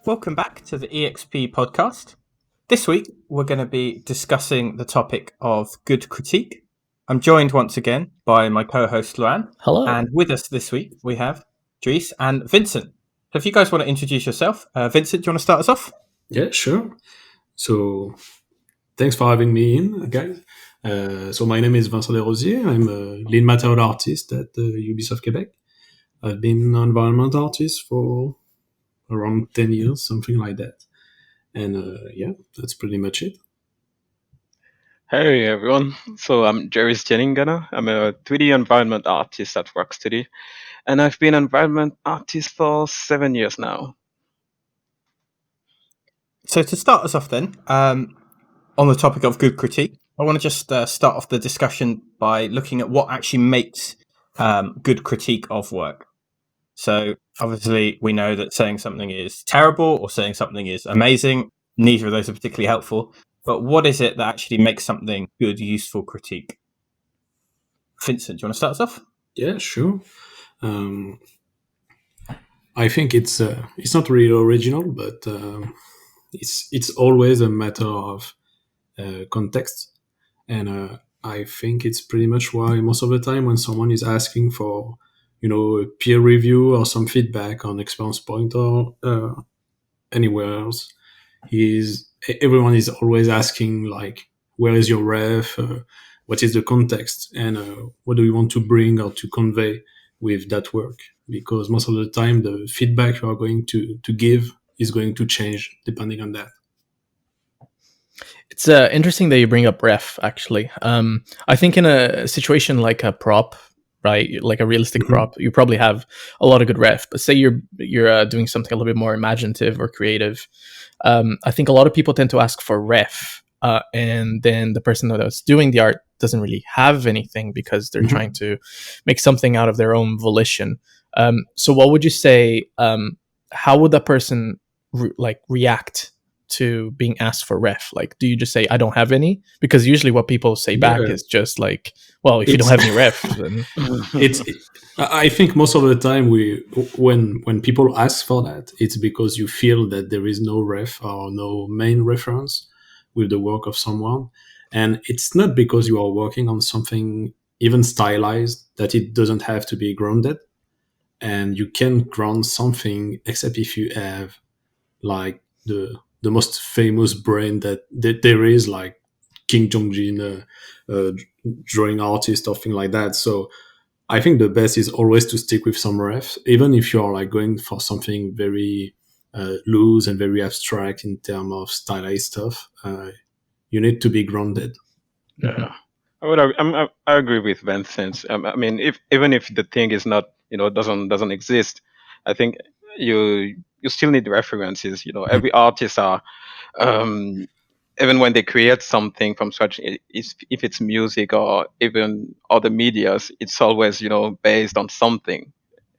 Welcome back to the EXP Podcast. This week, we're going to be discussing the topic of good critique. I'm joined once again by my co-host, Luan. Hello. And with us this week, we have Jeryce and Vincent. So if you guys want to introduce yourself, Vincent, do you want to start us off? Yeah, sure. So thanks for having me in, guys. So my name is Vincent Dérozier. I'm a lead material artist at Ubisoft Quebec. I've been an environment artist for around 10 years, something like that. And yeah, that's pretty much it. Hey everyone, so I'm Jeryce Dianingana. I'm a 3D environment artist at Rocksteady, and I've been an environment artist for 7 years now. So to start us off then, on the topic of good critique, I want to just start off the discussion by looking at what actually makes good critique of work. So obviously we know that saying something is terrible or saying something is amazing, neither of those are particularly helpful. But what is it that actually makes something good, useful critique? Vincent, do you want to start us off? Yeah, sure. I think it's not really original, but it's always a matter of context. And I think it's pretty much why most of the time when someone is asking for, a peer review or some feedback on experience point or anywhere else, everyone is always asking, like, where is your ref? What is the context? And what do you want to bring or to convey with that work? Because most of the time, the feedback you are going to give is going to change depending on that. It's interesting that you bring up ref, actually. I think in a situation like a prop, right, like a realistic prop, you probably have a lot of good ref. But say you're doing something a little bit more imaginative or creative. I think a lot of people tend to ask for ref, and then the person that's doing the art doesn't really have anything because they're trying to make something out of their own volition. So what would you say, how would that person react to being asked for ref? Like, do you just say, I don't have any? Because usually what people say back is just like, well, if you don't have any ref, then... I think most of the time when people ask for that, it's because you feel that there is no ref or no main reference with the work of someone. And it's not because you are working on something even stylized that it doesn't have to be grounded. And you can ground something except if you have like the most famous brain that there is, like Kim Jong-jin, drawing artist or thing like that. So I think the best is always to stick with some refs, even if you're like going for something very loose and very abstract in terms of stylized stuff. You need to be grounded. Yeah, I agree with Vincent. I mean, even if the thing is not, doesn't exist, I think you still need references. Every artist are, even when they create something from scratch, if it's music or even other medias, it's always based on something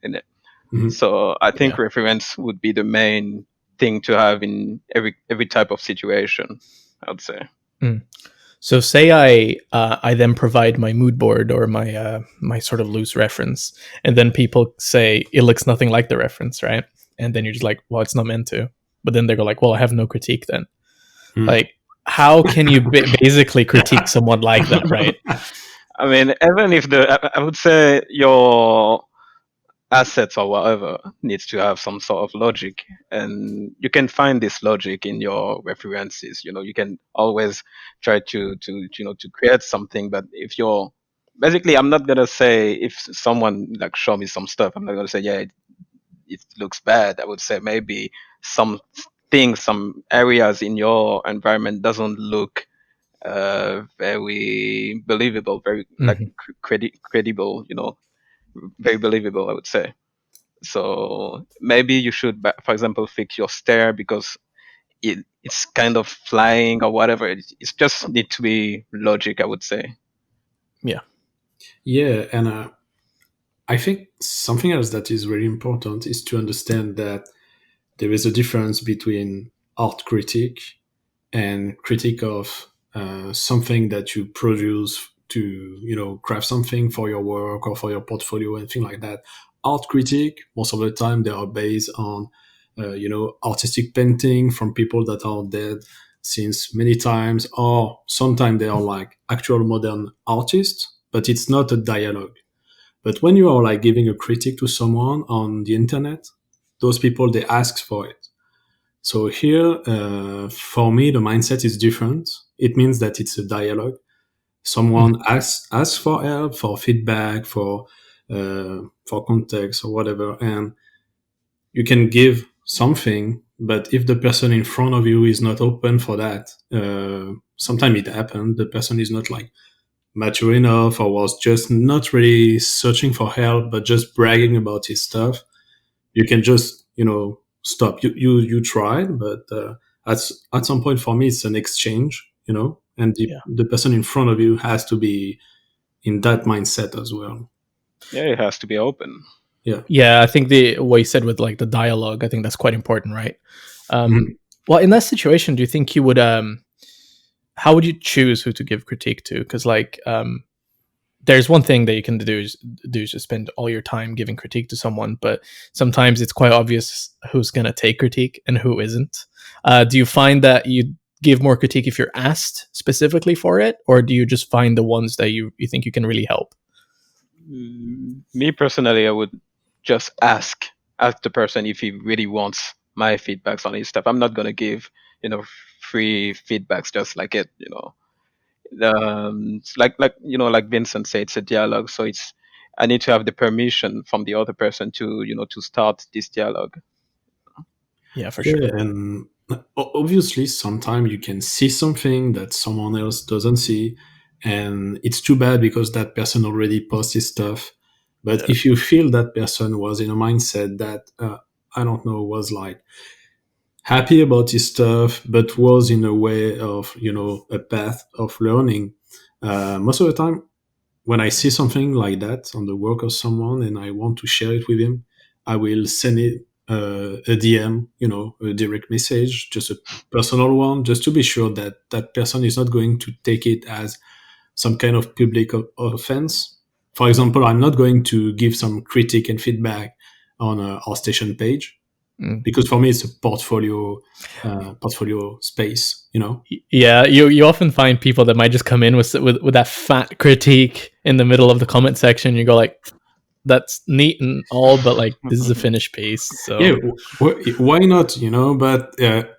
in it. So I think reference would be the main thing to have in every type of situation, I would say. So say I then provide my mood board or my sort of loose reference, and then people say it looks nothing like the reference, right? And then you're just like, well, it's not meant to. But then they go like, well, I have no critique then. Like, how can you basically critique someone like that, right? I mean, even if I would say your assets or whatever needs to have some sort of logic, and you can find this logic in your references. You can always try to create something. But if you're basically, I'm not gonna say if someone like show me some stuff, I'm not gonna say it looks bad. I would say maybe some things, some areas in your environment doesn't look very believable, very like credible, very believable, I would say. So maybe you should, for example, fix your stair because it's kind of flying or whatever. It's just need to be logic, I would say. Yeah, and I think something else that is really important is to understand that there is a difference between art critique and critique of something that you produce to craft something for your work or for your portfolio and things like that. Art critique, most of the time, they are based on artistic painting from people that are dead since many times, or sometimes they are like actual modern artists, but it's not a dialogue. But when you are like giving a critique to someone on the internet, those people, they ask for it. So here, for me, the mindset is different. It means that it's a dialogue. Someone asks for help, for feedback, for context or whatever, and you can give something. But if the person in front of you is not open for that, sometimes it happens. The person is not like mature enough, or was just not really searching for help, but just bragging about his stuff. You can just stop. You tried, but at some point, for me, it's an exchange, and the person in front of you has to be in that mindset as well. Yeah, it has to be open. Yeah, I think what you said with like the dialogue, I think that's quite important, right? Well, in that situation, do you think you would how would you choose who to give critique to? Because like there's one thing that you can do is just spend all your time giving critique to someone, but sometimes it's quite obvious who's going to take critique and who isn't. Do you find that you give more critique if you're asked specifically for it, or do you just find the ones that you think you can really help? Me personally, I would just ask the person if he really wants my feedbacks on his stuff. I'm not gonna give free feedbacks just like it. Like Vincent said, it's a dialogue, so I need to have the permission from the other person to to start this dialogue. Yeah, for sure. And obviously sometimes you can see something that someone else doesn't see, and it's too bad because that person already posted stuff. But if you feel that person was in a mindset that I don't know, was like happy about his stuff, but was in a way of a path of learning, most of the time when I see something like that on the work of someone and I want to share it with him, I will send it a DM, a direct message, just a personal one, just to be sure that that person is not going to take it as some kind of public offense. For example, I'm not going to give some critique and feedback on our station page, because for me it's a portfolio space. Yeah, you often find people that might just come in with that fat critique in the middle of the comment section. You go like, that's neat and all, but like this is a finished piece. So yeah, why not? But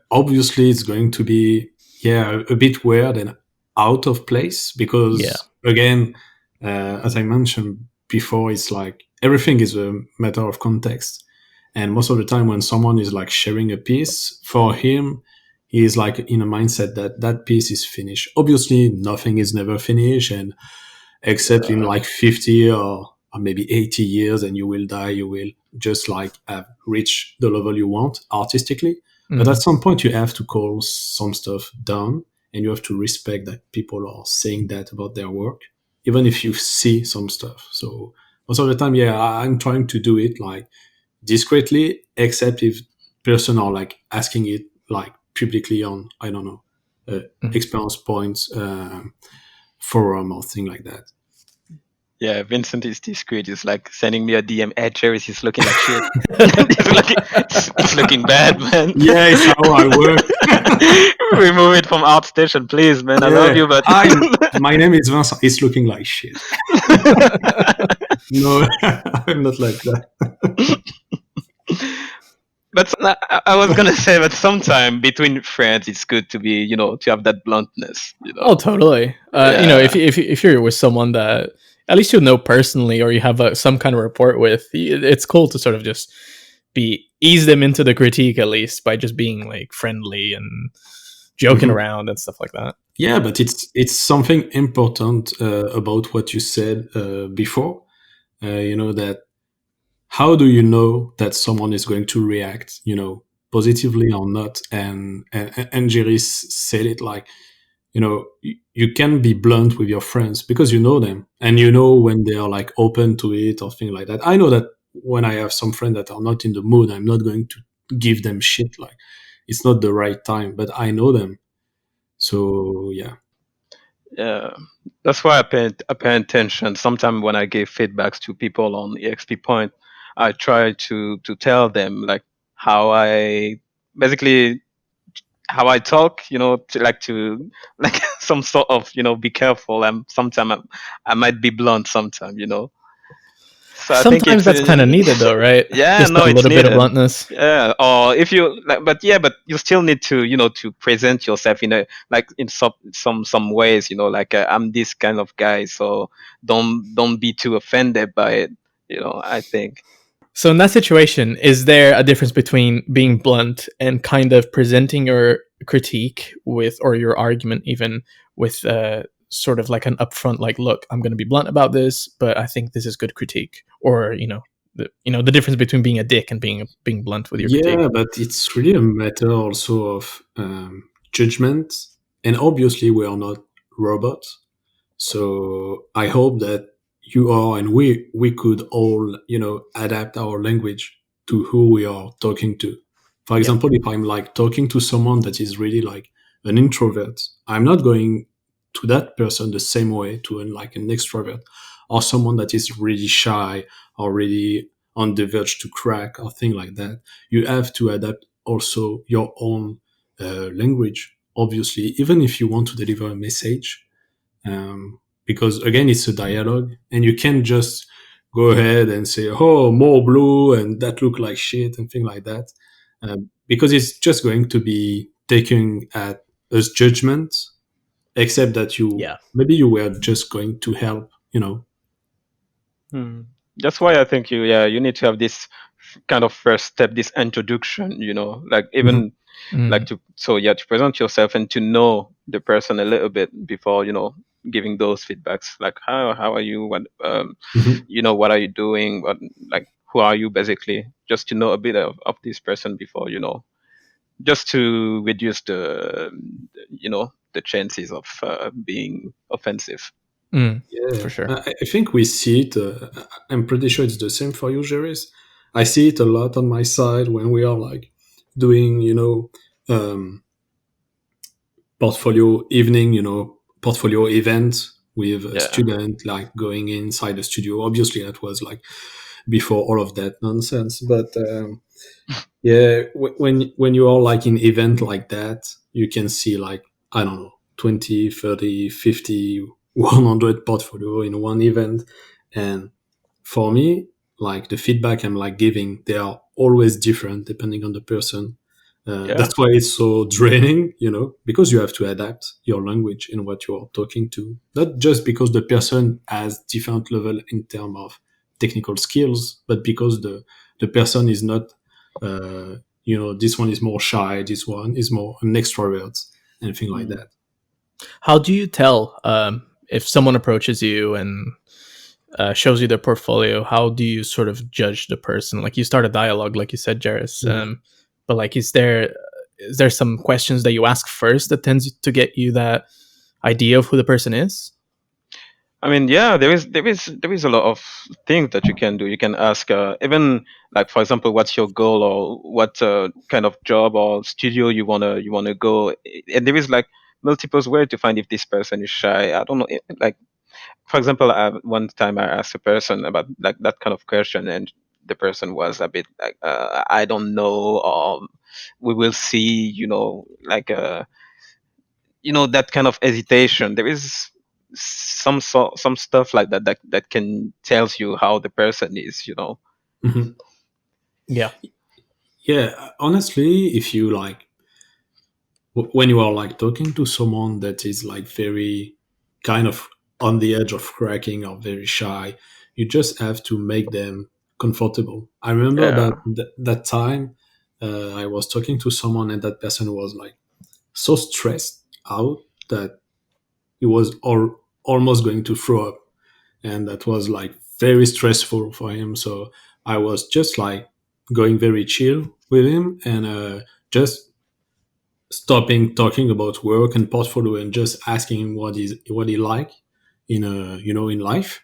obviously it's going to be a bit weird and out of place, because again, as I mentioned before, it's like everything is a matter of context. And most of the time when someone is like sharing a piece, for him, he is like in a mindset that that piece is finished. Obviously, nothing is never finished, and except in like 50 or maybe 80 years, and you will die, you will just like have reached the level you want artistically. But at some point, you have to call some stuff done, and you have to respect that people are saying that about their work, even if you see some stuff. So most of the time, I'm trying to do it like discreetly, except if person are like asking it like publicly on, I don't know, experience points, forum or thing like that. Yeah, Vincent is discreet. He's like sending me a DM. Hey, Jeryce, he's looking like shit. it's looking bad, man. Yeah, it's how I work. Remove it from ArtStation, please, man. I love you, but my name is Vincent. It's looking like shit. No, I'm not like that. But I was gonna say that sometime between friends, it's good to be, to have that bluntness. Oh, totally. If you're with someone that at least you know personally, or you have some kind of rapport with, it's cool to sort of just ease them into the critique, at least by just being like friendly and joking around and stuff like that. Yeah, but it's something important about what you said before. That how do you know that someone is going to react, positively or not? And Jeryce said it like, you can be blunt with your friends because you know them, and you know when they are like open to it or things like that. I know that when I have some friends that are not in the mood, I'm not going to give them shit. Like, it's not the right time, but I know them. So yeah. Yeah, that's why I pay attention. Sometimes when I give feedbacks to people on EXP Point, I try to tell them like how I basically how I talk, to like some sort of, be careful. Sometimes I might be blunt sometimes. So I think Sometimes it's that's kind of needed, though, right? yeah, Just no, a it's little bit of needed. bluntness. Yeah, or if you like, but you still need to, to present yourself in a like in some ways, like I'm this kind of guy, so don't be too offended by it, I think. So in that situation, is there a difference between being blunt and kind of presenting your critique with, or your argument even with, sort of like an upfront, like, look, I'm going to be blunt about this, but I think this is good critique, or the difference between being a dick and being blunt with your critique. Yeah, but it's really a matter also of judgment, and obviously we are not robots. So I hope that you are, and we could all, adapt our language to who we are talking to. For Yeah. example, if I'm like talking to someone that is really like an introvert, I'm not going to that person the same way to like an extrovert, or someone that is really shy or really on the verge to crack or thing like that. You have to adapt also your own language, obviously, even if you want to deliver a message, because again it's a dialogue, and you can't just go ahead and say, oh, more blue and that look like shit and things like that, because it's just going to be taken as judgment, except that Yeah. maybe you were just going to help. Hmm. That's why I think you need to have this kind of first step, this introduction, like Mhm. even like Mm. to present yourself and to know the person a little bit before, giving those feedbacks, like how are you, Mhm. what are you doing, like who are you, basically, just to know a bit of this person before, just to reduce the chances of being offensive. Mm. Yeah, For sure. I think we see it. I'm pretty sure it's the same for you, Jeryce. I see it a lot on my side when we are like doing, um, portfolio evening, portfolio event with a Yeah. student, like going inside the studio. Obviously, that was like before all of that nonsense. But yeah, when you are like in event like that, you can see like, I don't know, 20, 30, 50, 100 portfolio in one event. And for me, like the feedback I'm like giving, they are always different depending on the person. Yeah. That's why it's so draining, because you have to adapt your language in what you are talking to. Not just because the person has different level in terms of technical skills, but because the person is not, this one is more shy, this one is more an extrovert, anything like Mm. that. How do you tell, if someone approaches you and shows you their portfolio? How do you sort of judge the person? Like, you start a dialogue, like you said, Jeryce. Yeah. But like, is there some questions that you ask first that tends to get you that idea of who the person is? I mean, yeah, there is a lot of things that you can do. You can ask, even like, for example, what's your goal, or what kind of job or studio you wanna go, and there is like multiple ways to find if this person is shy. I don't know, like, for example, one time I asked a person about like that kind of question, and the person was a bit like, I don't know, or we will see, like that kind of hesitation. There is some stuff like that can tells you how the person is. Mhm. Yeah. Yeah, honestly, if you like, when you are like talking to someone that is like very kind of on the edge of cracking or very shy, you just have to make them comfortable. I remember Yeah. that time, I was talking to someone, and that person was like so stressed out that he was almost going to throw up, and that was like very stressful for him. So I was just like going very chill with him, and just stopping talking about work and portfolio, and just asking him what he like in life.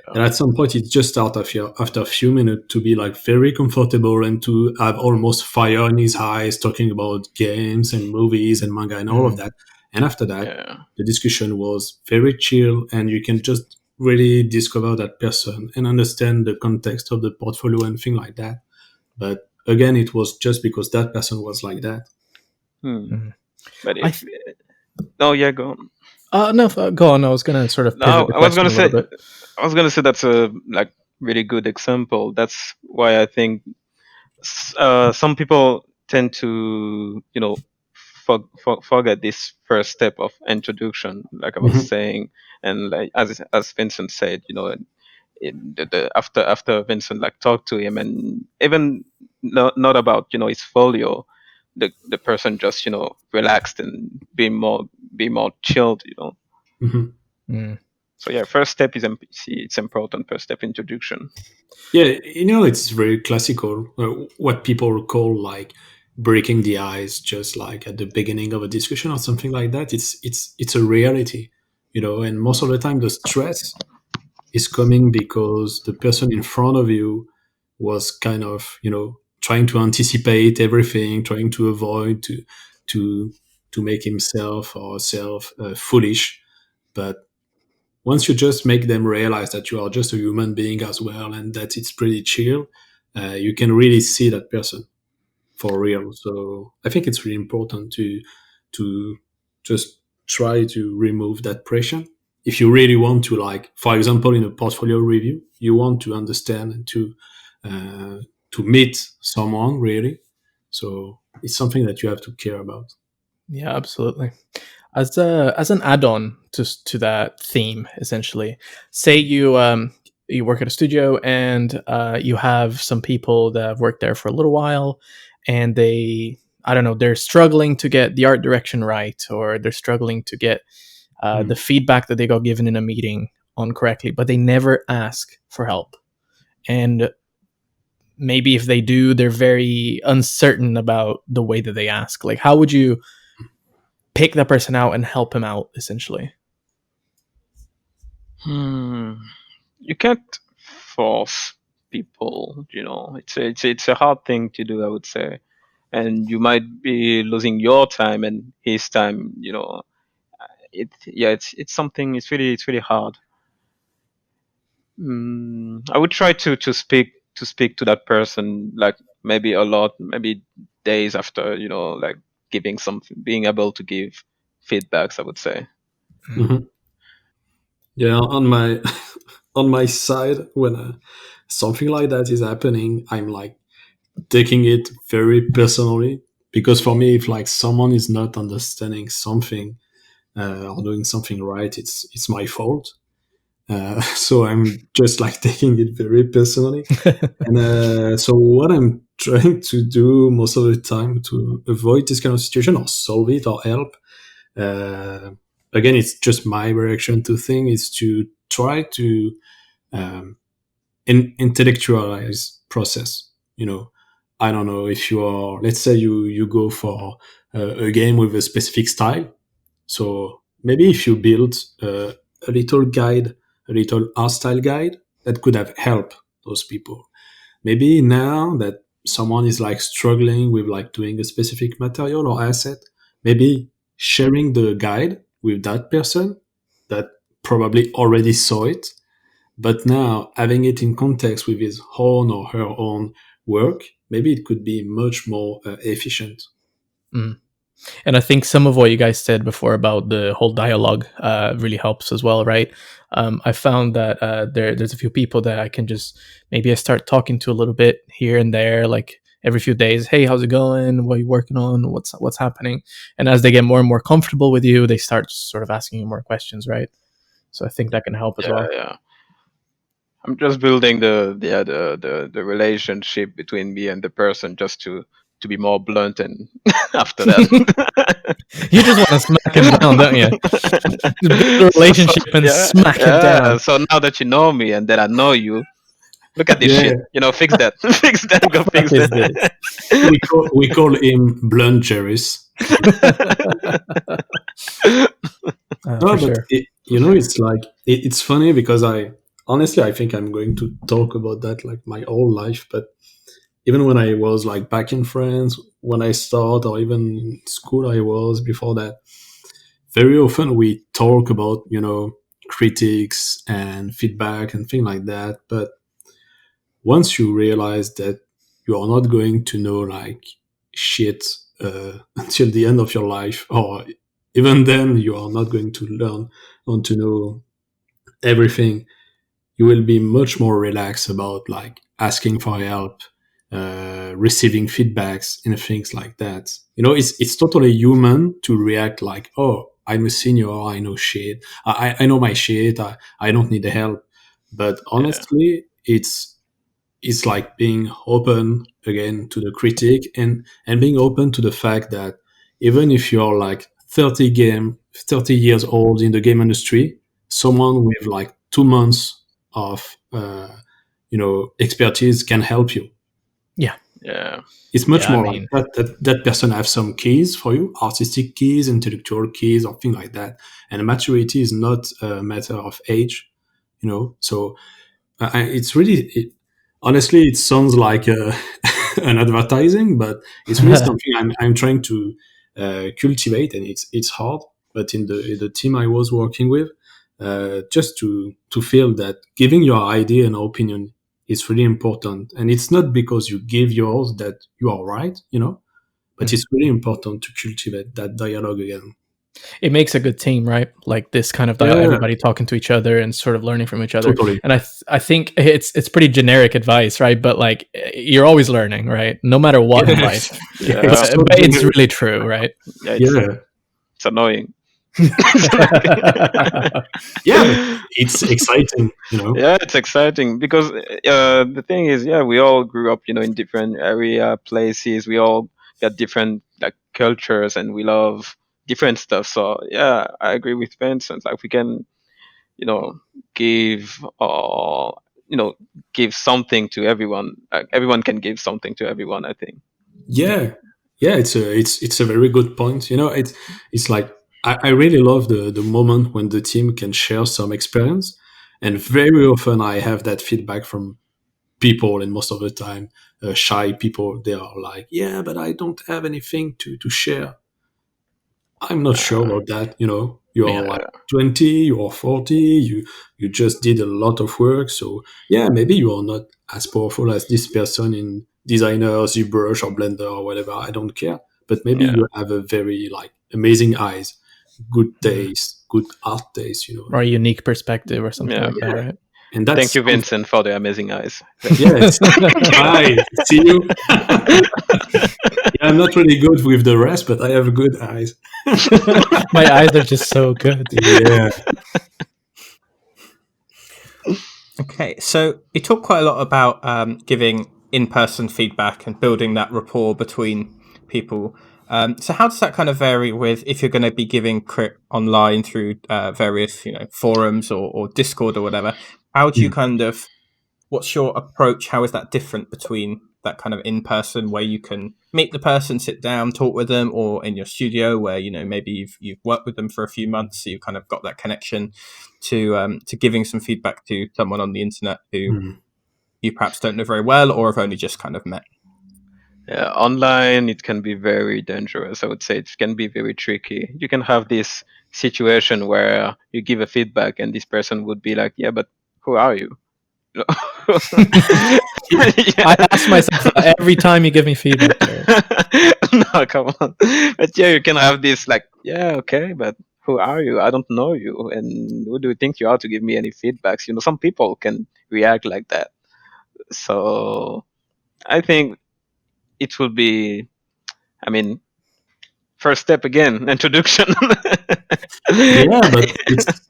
And Yeah. at some point, it just started after a few minutes to be like very comfortable, and to have almost fire in his eyes, talking about games and movies and manga and all of Mm. that. And after that, Yeah. the discussion was very chill, and you can just really discover that person and understand the context of the portfolio and things like that. But again, it was just because that person was like that. But if no, yeah, go on. No, go on. I was going to sort of pivot the question a little bit. I was gonna say that's a really good example. That's why I think some people tend to forget this first step of introduction, like I was saying, and like as Vincent said, after Vincent talked to him, and even not about his folio, the person just relaxed and be more chilled. So yeah, first step is it's important. First step introduction. Yeah, it's very classical. What people call like breaking the ice, just like at the beginning of a discussion or something like that. It's a reality, and most of the time the stress is coming because the person in front of you was kind of trying to anticipate everything, trying to avoid to make himself or herself foolish. But once you just make them realize that you are just a human being as well and that it's pretty chill, you can really see that person for real. So I think it's really important to just try to remove that pressure. If you really want to, like, for example, in a portfolio review, you want to understand and to meet someone really. So it's something that you have to care about. Yeah, absolutely. As an add-on to that theme, essentially, say you work at a studio and you have some people that have worked there for a little while, and they're struggling to get the art direction right, or they're struggling to get the feedback that they got given in a meeting on correctly, but they never ask for help. And maybe if they do, they're very uncertain about the way that they ask. Like, how would you pick that person out and help him out, essentially? You can't force people. It's a hard thing to do, I would say, and you might be losing your time and his time. It's something. It's really hard. I would try to speak to that person, like maybe a lot, maybe days after, being able to give feedbacks, I would say. Yeah, on my on my side, when something like that is happening, I'm like taking it very personally, because for me, if like someone is not understanding something or doing something right, it's my fault. So I'm just like taking it very personally. And so what I'm trying to do most of the time to avoid this kind of situation or solve it or help, again, it's just my reaction to things, is to try to intellectualize process. I don't know, if you are, let's say you go for a game with a specific style. So maybe if you build a little guide, a little art style guide, that could have helped those people. Maybe now that someone is like struggling with like doing a specific material or asset, maybe sharing the guide with that person that probably already saw it, but now having it in context with his own or her own work, maybe it could be much more efficient. And I think some of what you guys said before about the whole dialogue really helps as well, right? I found that there's a few people that I can just, maybe I start talking to a little bit here and there, like every few days. Hey, how's it going? What are you working on? What's happening? And as they get more and more comfortable with you, they start sort of asking you more questions, right? So I think that can help as well. Yeah. I'm just building the relationship between me and the person, just to be more blunt, and after that you just want to smack him down, don't you? Just build a relationship and smack him down. So now that you know me and that I know you, look at this shit. Fix that. Fix that. Go fix that. We call him Blunt Jeryce. No, but sure. It's like it's funny because honestly, I think I'm going to talk about that like my whole life. But even when I was like back in France, when I started, or even in school I was before that, very often we talk about, critics and feedback and things like that. But once you realize that you are not going to know like shit until the end of your life, or even then you are not going to learn and to know everything. You will be much more relaxed about like asking for help, receiving feedbacks and things like that. It's totally human to react like, oh, I'm a senior, I know shit, I know my shit, I don't need the help. But honestly, it's like being open again to the critique, and being open to the fact that even if you're like 30 years old in the game industry, someone with like 2 months of expertise can help you. Yeah. It's much more like that person have some keys for you, artistic keys, intellectual keys, or things like that. And maturity is not a matter of age, So it's really, honestly, it sounds like an advertising, but it's really something I'm trying to cultivate, and it's hard. But in the team I was working with, just to feel that giving your idea and opinion is really important, and it's not because you give yours that you are right, but it's really important to cultivate that dialogue again. It makes a good team, right? Like this kind of dialogue, everybody talking to each other and sort of learning from each other. Totally. And I think it's pretty generic advice, right? But like you're always learning, right? No matter what in life. But it's really true, right? It's annoying. It's exciting, Yeah, it's exciting because the thing is, we all grew up, in different area places. We all got different like cultures, and we love different stuff. So I agree with Vincent. Like we can, give give something to everyone. Like everyone can give something to everyone, I think. It's a very good point. It's like I really love the moment when the team can share some experience, and very often I have that feedback from people, and most of the time shy people, they are like, but I don't have anything to share. I'm not sure about that. You are like 20, you are 40, you just did a lot of work, so maybe you are not as powerful as this person in Designer, ZBrush, or Blender, or whatever. I don't care, but maybe you have a very like amazing eyes, good taste, good art taste, or a unique perspective or something like that, right? And that's thank you, Vincent, for the amazing eyes. Yes. Hi, see you. I'm not really good with the rest, but I have good eyes. My eyes are just so good. Yeah. Okay, so you talk quite a lot about giving in-person feedback and building that rapport between people. So how does that kind of vary with if you're going to be giving crit online through various forums or Discord or whatever? How do you what's your approach? How is that different between that kind of in-person where you can meet the person, sit down, talk with them, or in your studio where maybe you've worked with them for a few months, so you've kind of got that connection to giving some feedback to someone on the internet who you perhaps don't know very well or have only just kind of met? Yeah, online it can be very dangerous. I would say it can be very tricky. You can have this situation where you give a feedback and this person would be like, but who are you? I ask myself that every time you give me feedback. No, come on. But you can have this like, okay, but who are you? I don't know you, and who do you think you are to give me any feedbacks? Some people can react like that. So I think it will be, first step again, introduction. But it's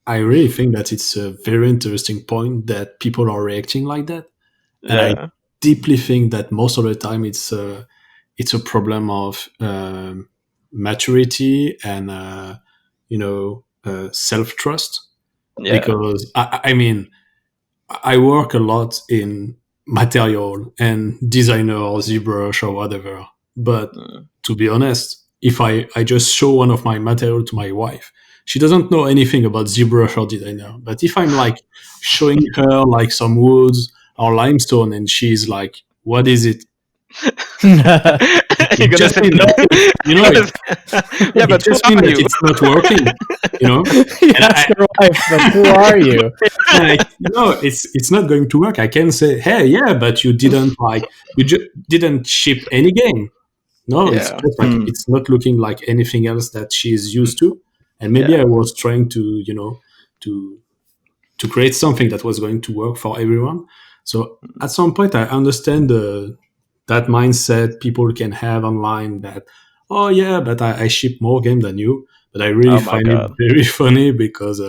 I really think that it's a very interesting point that people are reacting like that. And I deeply think that most of the time it's a problem of maturity and self-trust. Because I work a lot in material and designer or ZBrush or whatever, but to be honest, if I just show one of my material to my wife, she doesn't know anything about ZBrush or designer. But if I'm like showing her like some woods or limestone and she's like, what is it? You're just gonna say no. It just means that it's not working. you know. You ask your wife, but who are you? Like, it's not going to work. I can say, hey, yeah, but you didn't didn't ship any game. No, it's Yeah. just like it's not looking like anything else that she's used to. And maybe I was trying to, to create something that was going to work for everyone. So at some point, I understand that mindset people can have online that, oh yeah, but I ship more game than you. But I really find it very funny because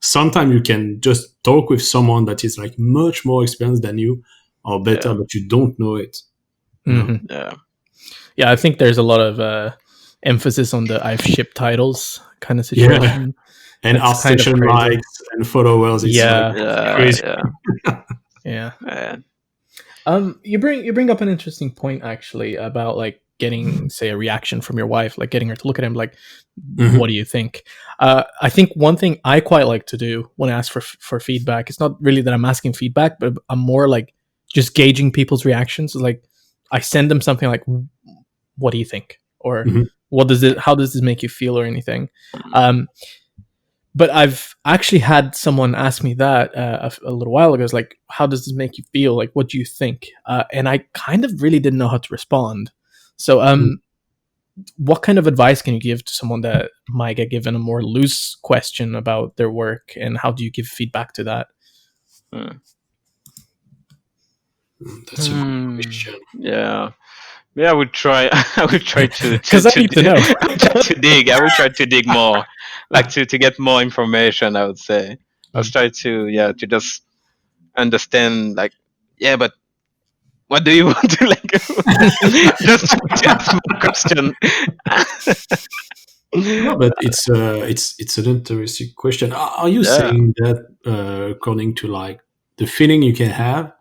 sometimes you can just talk with someone that is like much more experienced than you or better, but you don't know it. Yeah, I think there's a lot of emphasis on the I've shipped titles kind of situation. And our session likes and followers. It's crazy. Yeah. You bring up an interesting point actually about like getting, say, a reaction from your wife, like getting her to look at him, like, what do you think? I think one thing I quite like to do when I ask for feedback, it's not really that I'm asking feedback, but I'm more like just gauging people's reactions. Like I send them something like, what do you think? Or how does this make you feel or anything? But I've actually had someone ask me that a little while ago. It's like, how does this make you feel? Like, what do you think? And I kind of really didn't know how to respond. So what kind of advice can you give to someone that might get given a more loose question about their work? And how do you give feedback to that? That's a good question. Yeah, I would try. I would try to because I need to know. to dig. I would try to dig more, like to get more information. I would say. I'll try to just understand. Like, but what do you want to like? Just to ask more question. No, but it's an interesting question. Are you saying that according to like the feeling you can have,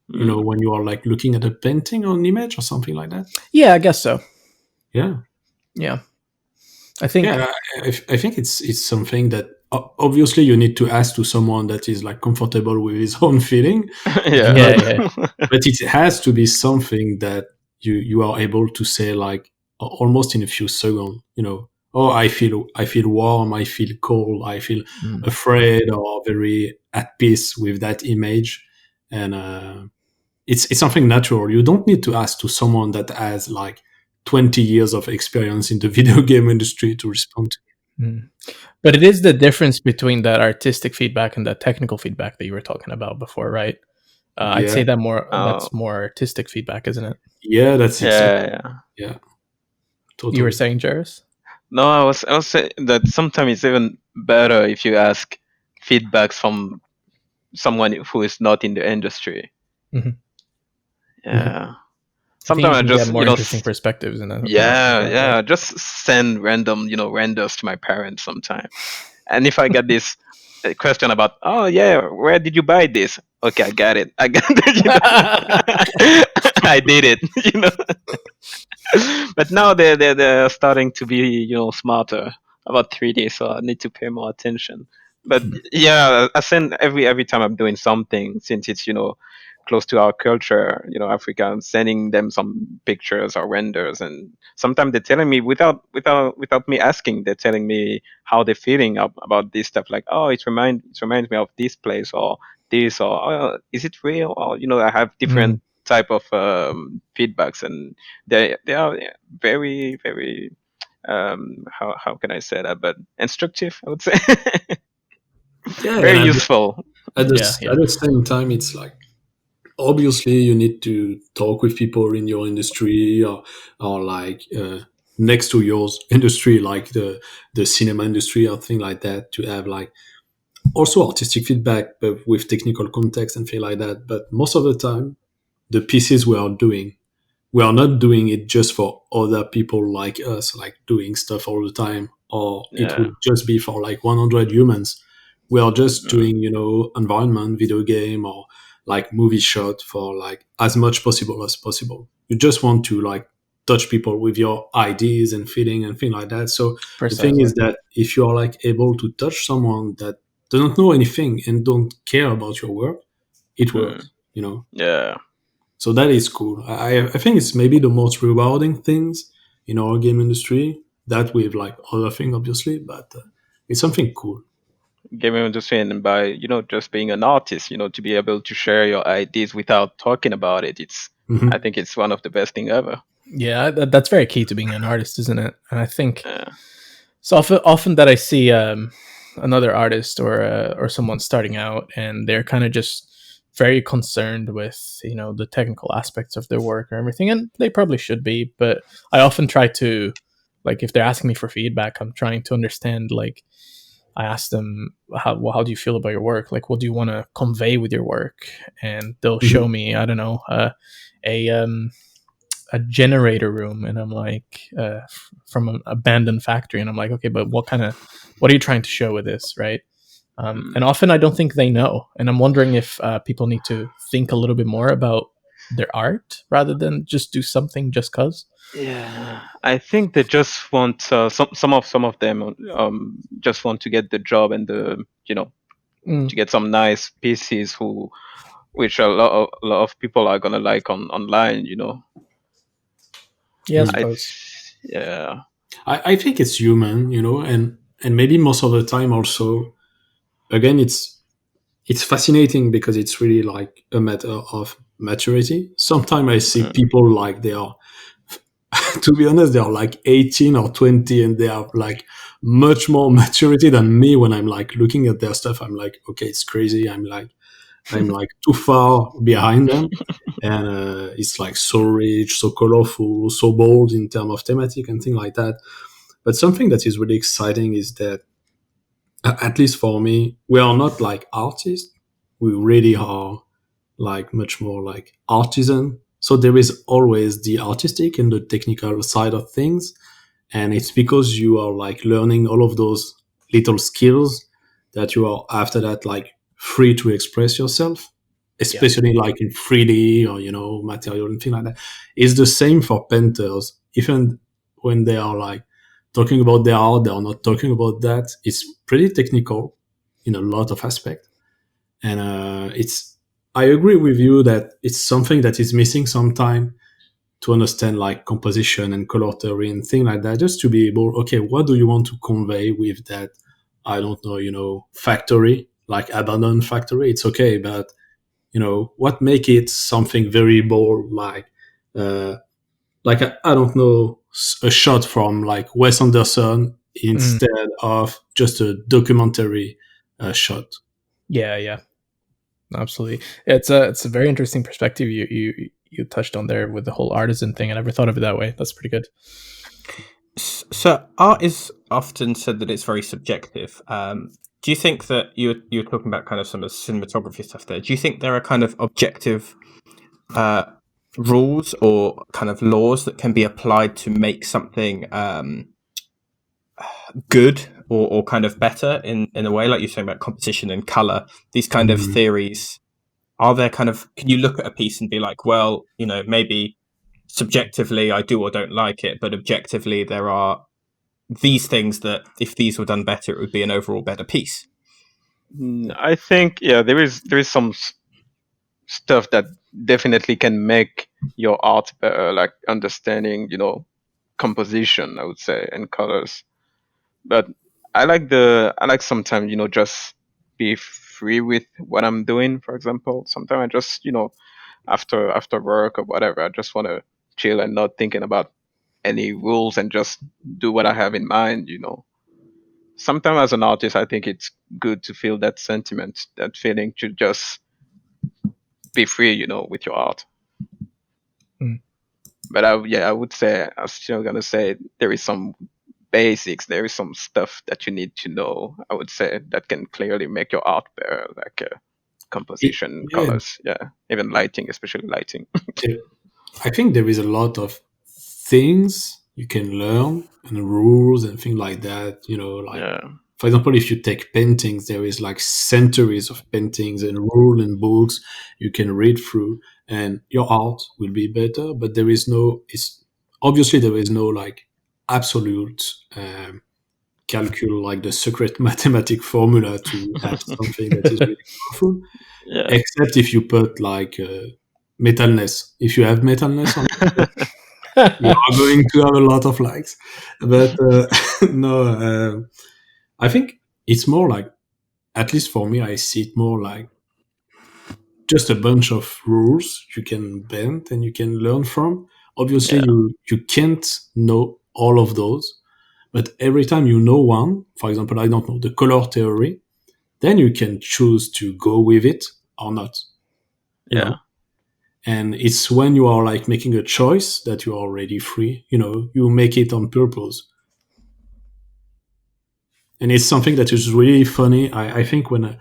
when you are like looking at a painting or an image or something like that? Yeah, I guess so. Yeah. I think. Yeah, I think it's something that obviously you need to ask to someone that is like comfortable with his own feeling. But it has to be something that you are able to say like almost in a few seconds. Oh, I feel warm, I feel cold, I feel afraid or very at peace with that image, and it's something natural. You don't need to ask to someone that has like 20 years of experience in the video game industry to respond to. But it is the difference between that artistic feedback and that technical feedback that you were talking about before, right? I'd say that that's more artistic feedback, isn't it? Yeah, that's exactly. Yeah. Totally. You were saying, Jeryce? No, I was saying that sometimes it's even better if you ask feedbacks from someone who is not in the industry. Yeah. Sometimes I just get more interesting perspectives in that. Just send random renders to my parents sometimes, and if I get this question about, oh yeah, where did you buy this? Okay, I got it. I did it. But now they're starting to be smarter about 3D, so I need to pay more attention. But I send every time I'm doing something, since it's close to our culture, Africa. I'm sending them some pictures or renders, and sometimes they're telling me without me asking. They're telling me how they're feeling about this stuff. Like, oh, it reminds me of this place or this, or oh, is it real? Or I have different type of feedbacks, and they are very very how can I say that? But instructive, I would say. Very useful. At the same time, it's like, obviously you need to talk with people in your industry or like next to your industry, like the cinema industry or thing like that, to have like also artistic feedback, but with technical context and things like that. But most of the time, the pieces we are not doing it just for other people like us, like doing stuff all the time, or it would just be for like 100 humans. We are just doing, environment, video game, or like movie shot for like as much possible as possible. You just want to like touch people with your ideas and feeling and things like that. So the thing is that if you are like able to touch someone that doesn't know anything and don't care about your work, it works, Yeah. So that is cool. I think it's maybe the most rewarding things in our game industry, that with like other things, obviously, but It's something cool. Get me understanding by just being an artist, to be able to share your ideas without talking about it. Mhm. I think it's one of the best thing ever. Yeah, that's very key to being an artist, isn't it? And I think Yeah. so often that I see another artist or someone starting out, and they're kind of just very concerned with the technical aspects of their work or everything, and they probably should be. But I often try to, like, if they're asking me for feedback, I'm trying to understand. Like, I ask them, how do you feel about your work? Like, what do you want to convey with your work? And they'll show me, I don't know, a generator room, and I'm like, from an abandoned factory, and I'm like, okay, but what are you trying to show with this, right? And often I don't think they know, and I'm wondering if people need to think a little bit more about their art rather than just do something just cause. Yeah, I think they just want some of them just want to get the job and to get some nice pieces which a lot of people are gonna like online. Yeah, I suppose. Yeah. I think it's human, and maybe most of the time also, again, it's fascinating because it's really like a matter of maturity. Sometimes I see people like they are, to be honest, they are like 18 or 20 and they have like much more maturity than me. When I'm like looking at their stuff, I'm like, okay, it's crazy. I'm like too far behind them. And it's like so rich, so colorful, so bold in terms of thematic and things like that. But something that is really exciting is that, at least for me, we are not like artists. We really are like much more like artisan. So there is always the artistic and the technical side of things. And it's because you are like learning all of those little skills that you are after that like free to express yourself, especially like in 3D or, material and things like that. It's the same for painters. Even when they are like talking about their art, they are not talking about that. It's pretty technical in a lot of aspects. And I agree with you that it's something that is missing sometime to understand like composition and color theory and things like that, just to be able, okay, what do you want to convey with that? I don't know, factory, like abandoned factory. It's okay, but what make it something very bold, like I don't know, a shot from like Wes Anderson instead of just a documentary shot. Yeah, absolutely. It's a very interesting perspective you touched on there with the whole artisan thing. I never thought of it that way. That's pretty good. So art is often said that it's very subjective. Do you think that you're talking about kind of some of the cinematography stuff there? Do you think there are kind of objective rules or kind of laws that can be applied to make something good or kind of better in a way, like you're saying about composition and color? These kind of theories, are there kind of, can you look at a piece and be like, well, maybe subjectively I do or don't like it, but objectively there are these things that if these were done better, it would be an overall better piece? I think there is some stuff that definitely can make your art better, like understanding composition, I would say, and colors. But I like sometimes just be free with what I'm doing. For example, sometimes I just after work or whatever, I just want to chill and not thinking about any rules and just do what I have in mind. Sometimes as an artist, I think it's good to feel that sentiment, that feeling to just be free, with your art. But I would say, I'm still gonna say there is some basics, there is some stuff that you need to know, I would say, that can clearly make your art better, like composition, colors, even lighting, especially lighting. I think there is a lot of things you can learn and rules and things like that. For example, if you take paintings, there is like centuries of paintings and rules and books you can read through, and your art will be better. But there is no like absolute calcul, like the secret mathematic formula to have something that is really powerful. Except if you put like metalness. If you have metalness on it, you are going to have a lot of likes. But no, I think it's more like, at least for me, I see it more like just a bunch of rules you can bend and you can learn from. Obviously, you can't know all of those, but every time you know one, for example, I don't know, the color theory, then you can choose to go with it or not. You know? And it's when you are like making a choice that you are already free. You make it on purpose. And it's something that is really funny. I think when,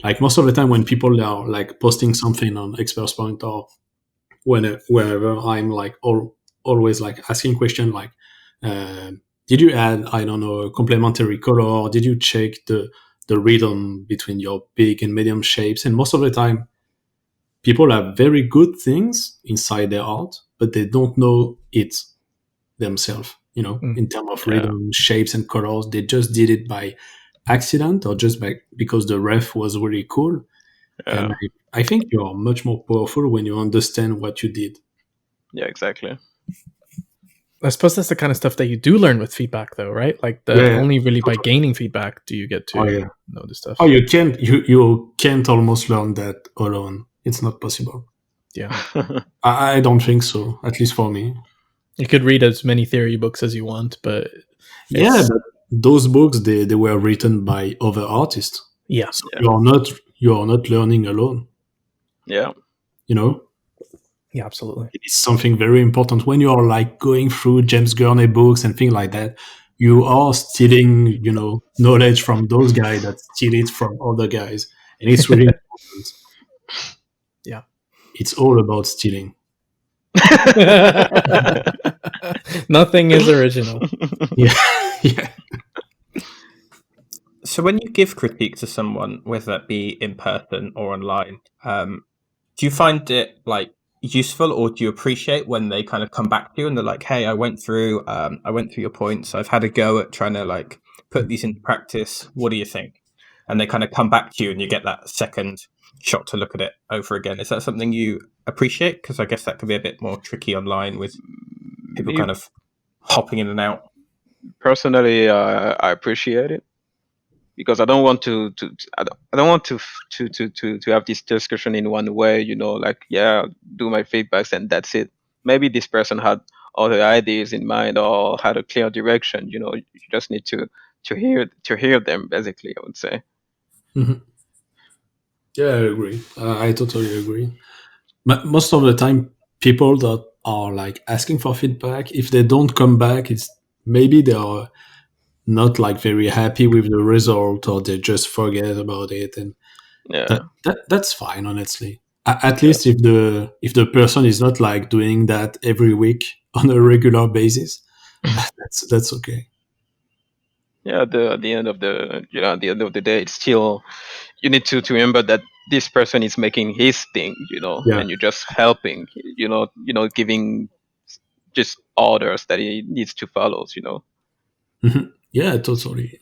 like most of the time when people are like posting something on Experts Point or wherever, I'm like always like asking question like, did you add, I don't know, a complementary color? Did you check the rhythm between your big and medium shapes? And most of the time, people have very good things inside their art, but they don't know it themselves. In terms of rhythm, shapes, and colors, they just did it by accident or just because the ref was really cool. And I think you are much more powerful when you understand what you did. Yeah, exactly. I suppose that's the kind of stuff that you do learn with feedback, though, right? Like only really by gaining feedback do you get to know the stuff. Oh, you can't almost learn that alone. It's not possible. Yeah. I don't think so, at least for me. You could read as many theory books as you want, but but those books they were written by other artists. Yeah. So you are not learning alone. Yeah. Yeah, absolutely. It's something very important when you are like going through James Gurney books and things like that. You are stealing, knowledge from those guys that steal it from other guys, and it's really important. Yeah, it's all about stealing. Nothing is original. Yeah. So when you give critique to someone, whether that be in person or online, do you find it like useful, or do you appreciate when they kind of come back to you and they're like, "Hey, I went through your points. I've had a go at trying to like put these into practice. What do you think?" And they kind of come back to you, and you get that second shot to look at it over again. Is that something you appreciate? Because I guess that can be a bit more tricky online with people kind of hopping in and out. Personally, I appreciate it, because I don't want to have this discussion in one way, like, do my feedbacks and that's it. Maybe this person had other ideas in mind or had a clear direction. You just need to hear them, basically, I would say. Mm-hmm. Yeah, I agree. I totally agree. Most of the time, people that are like asking for feedback, if they don't come back, it's maybe they are not like very happy with the result, or they just forget about it, and that's fine, honestly. At least if the person is not like doing that every week on a regular basis, that's okay. Yeah, at the end of the day, it's still, you need to remember that this person is making his thing, and you're just helping, giving just orders that he needs to follow, Mm-hmm. Yeah, totally.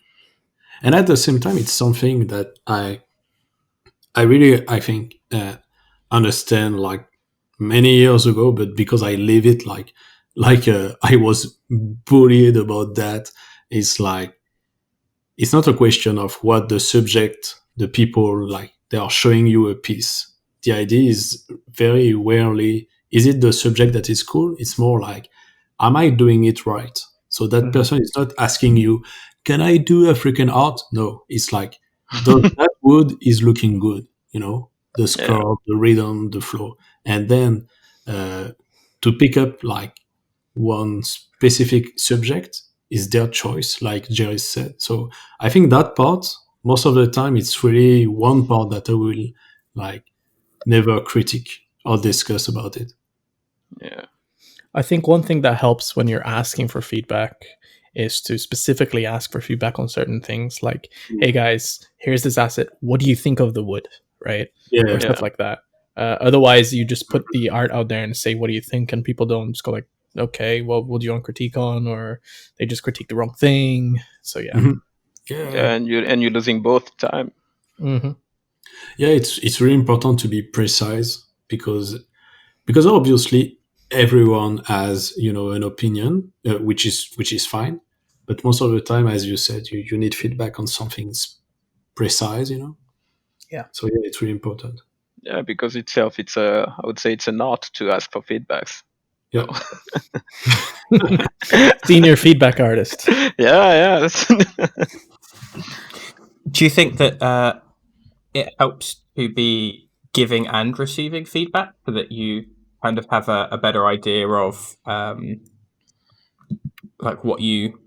And at the same time, it's something that I really, I think, understand like many years ago, but because I live it like I was bullied about that. It's like, it's not a question of what the subject, the people, like they are showing you a piece. The idea is very rarely, is it the subject that is cool? It's more like, am I doing it right? So that person is not asking you, can I do African art? No, it's like, that wood is looking good, the score, the rhythm, the flow. And then to pick up like one specific subject is their choice, like Jeryce said. So I think that part, most of the time, it's really one part that I will like never critique or discuss about it. Yeah. I think one thing that helps when you're asking for feedback is to specifically ask for feedback on certain things, like, hey guys, here's this asset. What do you think of the wood? Right? Yeah. Or stuff like that. Otherwise, you just put the art out there and say, what do you think? And people don't just go like, okay, well, what do you want to critique on? Or they just critique the wrong thing. So yeah. Mm-hmm. Yeah, and you're losing both time. Mm-hmm. Yeah, it's really important to be precise, because obviously everyone has an opinion, which is fine, but most of the time, as you said, you need feedback on something precise, Yeah. So yeah, it's really important. Yeah, because itself, I would say it's an art to ask for feedbacks. Yeah. Senior feedback artist. Yeah. Do you think that it helps to be giving and receiving feedback so that you kind of have a better idea of like what you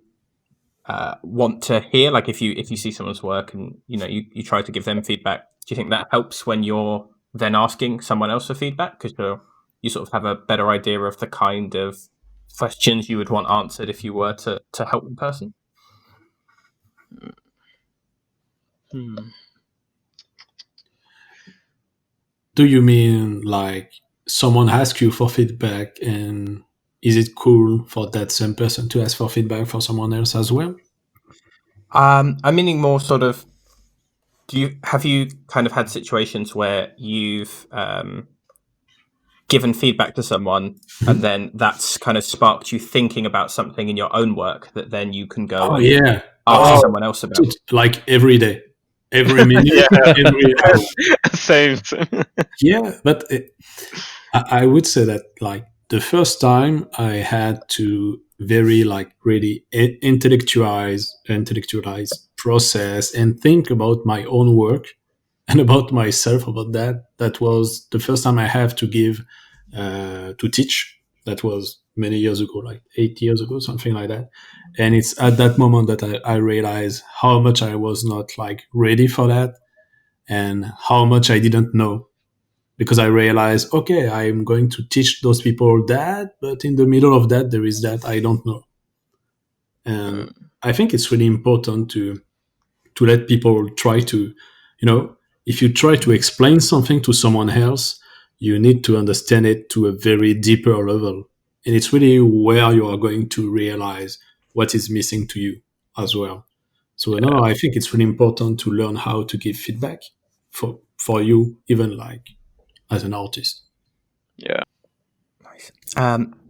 want to hear? Like if you see someone's work and you try to give them feedback, do you think that helps when you're then asking someone else for feedback, because you sort of have a better idea of the kind of questions you would want answered if you were to help the person? Do you mean like someone asks you for feedback, and is it cool for that same person to ask for feedback for someone else as well? I'm meaning more sort of, have you kind of had situations where you've given feedback to someone and then that's kind of sparked you thinking about something in your own work that then you can go ask someone else about? Like every day, every minute, every hour. Same. Yeah, but I would say that like the first time I had to very like really intellectualize, process, and think about my own work and about myself, about that was the first time I have to give to teach. That was many years ago, like 8 years ago, something like that. And it's at that moment that I realized how much I was not like ready for that, and how much I didn't know. Because I realized, okay, I'm going to teach those people that, but in the middle of that, there is that I don't know. And I think it's really important to let people try to, if you try to explain something to someone else, you need to understand it to a very deeper level. And it's really where you are going to realize what is missing to you as well. So I think it's really important to learn how to give feedback for you, even like as an artist. Yeah. Nice.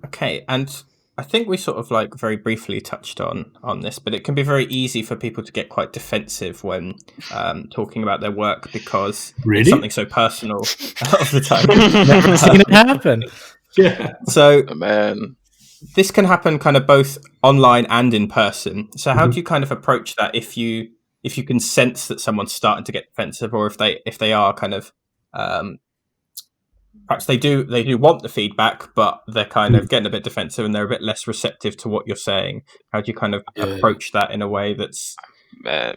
Okay, and I think we sort of like very briefly touched on this, but it can be very easy for people to get quite defensive when talking about their work because it's something so personal of the time. Never seen it happen. Yeah. So, man, this can happen kind of both online and in person. So how do you kind of approach that if you can sense that someone's starting to get defensive, or if they are kind of perhaps they do want the feedback, but they're kind of getting a bit defensive and they're a bit less receptive to what you're saying? How do you kind of approach that in a way that's...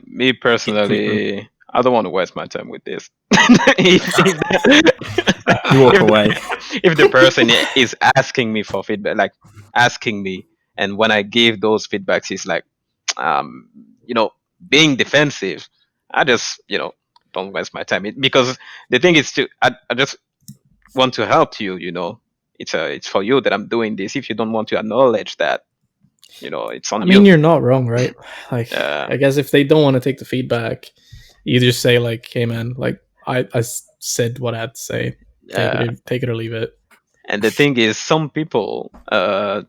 Me personally, I don't want to waste my time with this. You walk away. If the person is asking me for feedback, like asking me, and when I give those feedbacks, it's like, being defensive, I just, don't waste my time. Because the thing is I just want to help you, it's for you that I'm doing this. If you don't want to acknowledge that, it's on you. I mean, you're not wrong, right? Like, I guess if they don't want to take the feedback, you just say like, hey man, like I said what I had to say. Take it or leave it. And the thing is, some people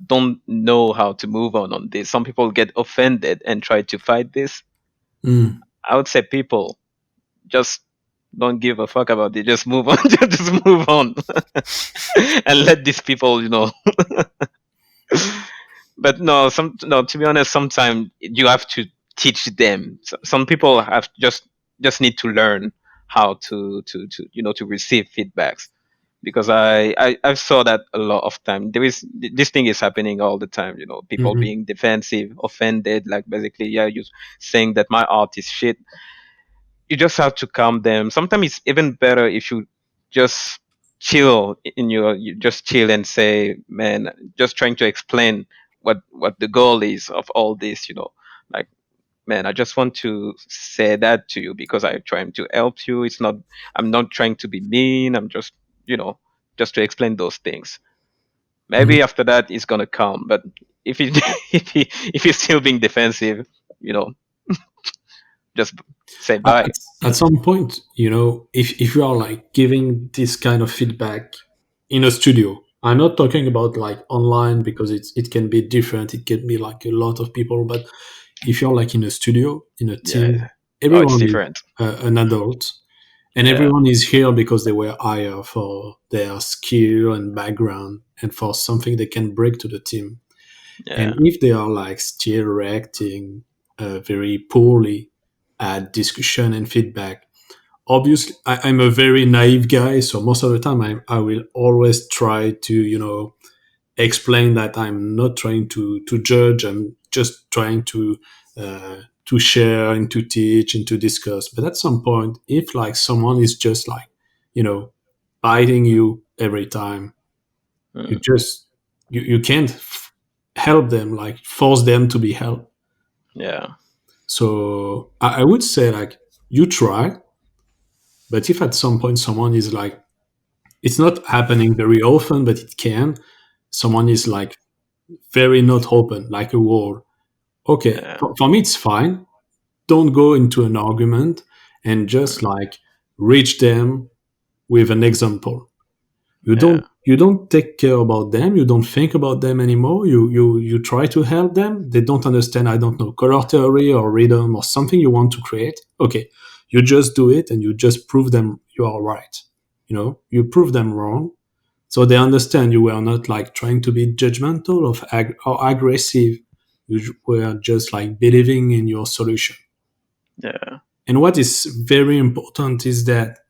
don't know how to move on this. Some people get offended and try to fight this. I would say people just don't give a fuck about it. Just move on. Just move on. And let these people, But no, to be honest, sometimes you have to teach them. Some people have just need to learn how to receive feedbacks. Because I saw that a lot of time. This thing is happening all the time, people being defensive, offended, like basically, you're saying that my art is shit. You just have to calm them. Sometimes it's even better if you just chill you just chill and say, man, just trying to explain what the goal is of all this, like, man, I just want to say that to you because I'm trying to help you. I'm not trying to be mean. I'm just, just to explain those things. Maybe after that it's gonna come. But if you're still being defensive, just say bye. At some point, if you are like giving this kind of feedback in a studio, I'm not talking about like online because it can be different. It can be like a lot of people, but if you're like in a studio, in a team, everyone it's different. an adult, and everyone is here because they were hired for their skill and background and for something they can bring to the team. And if they are like still reacting very poorly at discussion and feedback, obviously I'm a very naive guy, so most of the time I will always try to explain that I'm not trying to judge. I'm just trying to share and to teach and to discuss. But at some point, if like someone is just like biting you every time, you can't help them, like force them to be helped. So I would say like you try, but if at some point someone is like, it's not happening very often, but it can, someone is like very not open, like a wall. Okay, for me it's fine. Don't go into an argument and just like reach them with an example. You don't take care about them. You don't think about them anymore. You try to help them. They don't understand, I don't know, color theory or rhythm or something you want to create. Okay, you just do it and you just prove them you are right. You prove them wrong. So they understand you were not like trying to be judgmental or aggressive. You were just like believing in your solution. And what is very important is that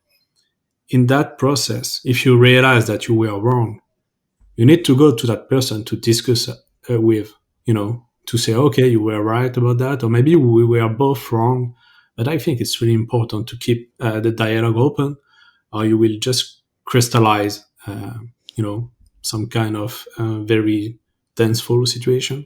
in that process, if you realize that you were wrong, you need to go to that person to discuss with, to say, okay, you were right about that, or maybe we were both wrong. But I think it's really important to keep the dialogue open, or you will just crystallize, some kind of very tenseful situation.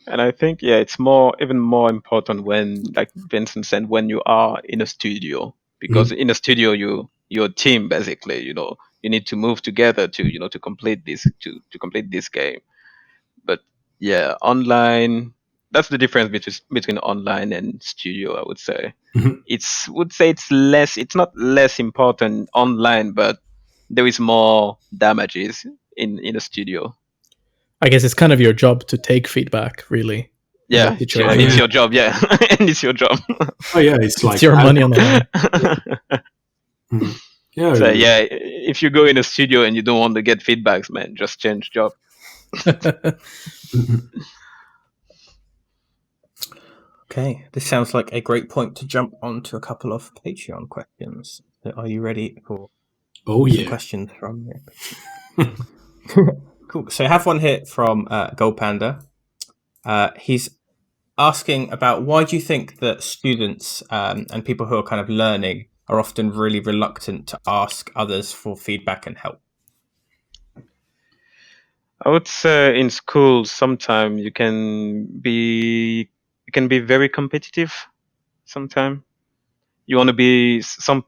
And I think, it's even more important when, like Vincent said, when you are in a studio, because in a studio, you're a team, basically, you need to move together to complete this game. But online, that's the difference between online and studio, I would say. It's not less important online, but there is more damages in a studio. I guess it's kind of your job to take feedback, really. And it's your job, and it's your job. Oh yeah, it's like your money on the line. So if you go in a studio and you don't want to get feedbacks, man, just change job. Okay, this sounds like a great point to jump on to a couple of Patreon questions. Are you ready for some questions from me? Cool. So I have one here from Gold Panda. He's asking about why do you think that students and people who are kind of learning are often really reluctant to ask others for feedback and help? I would say in school, sometimes you can be very competitive. Sometimes you want to be. Some